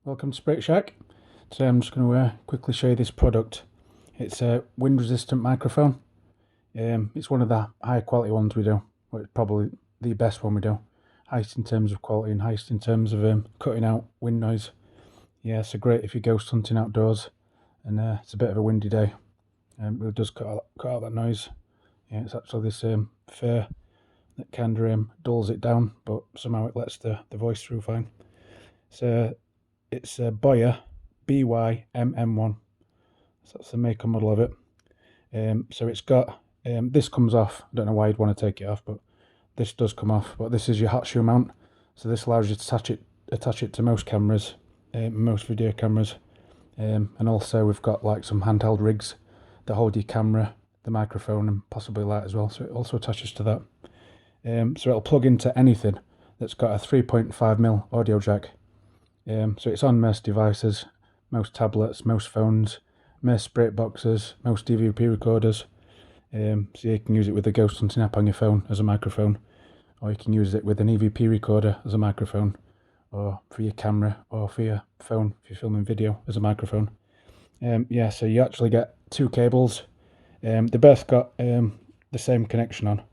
Welcome to Sprite Shack. Today I'm just going to quickly show you this product. It's a wind resistant microphone. It's one of the high quality ones we do. Well, it's probably the best one we do. Highest in terms of quality and highest in terms of cutting out wind noise. Yeah, so great if you're ghost hunting outdoors and it's a bit of a windy day. It does cut out that noise. Yeah, it's actually this fur that kind of dulls it down, but somehow it lets the voice through fine. So it's a Boya BY-MM1. So that's the make and model of it. So it's got this comes off. I don't know why you'd want to take it off, but this does come off. But this is your hot shoe mount, so this allows you to attach it to most cameras, most video cameras, and also we've got like some handheld rigs that hold your camera, the microphone, and possibly light as well. So it also attaches to that. So it'll plug into anything that's got a 3.5mm audio jack. So it's on most devices, most tablets, most phones, most Sprite boxes, most DVP recorders. So you can use it with the ghost hunting app on your phone as a microphone, or you can use it with an EVP recorder as a microphone, or for your camera, or for your phone if you're filming video as a microphone. Yeah, so you actually get two cables. They both got the same connection on.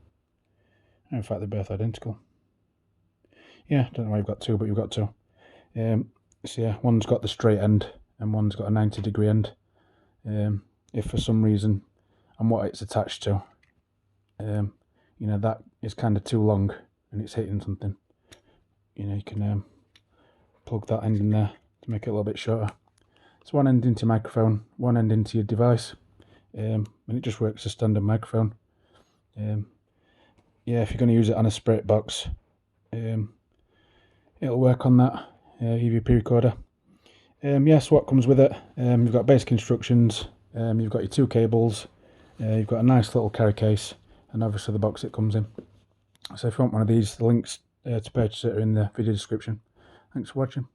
In fact, they're both identical. Yeah, don't know why you've got two, but you've got two. So yeah, one's got the straight end and one's got a 90-degree end. If for some reason and what it's attached to, you know, that is kind of too long and it's hitting something, you know, you can plug that end in there to make it a little bit shorter. It's one end into your microphone, one end into your device, and it just works as a standard microphone. Yeah, if you're going to use it on a Sprite box, it'll work on that EVP recorder. Yes, what comes with it? You've got basic instructions. You've got your two cables. You've got a nice little carry case, and obviously the box it comes in. So if you want one of these, the links to purchase it are in the video description. Thanks for watching.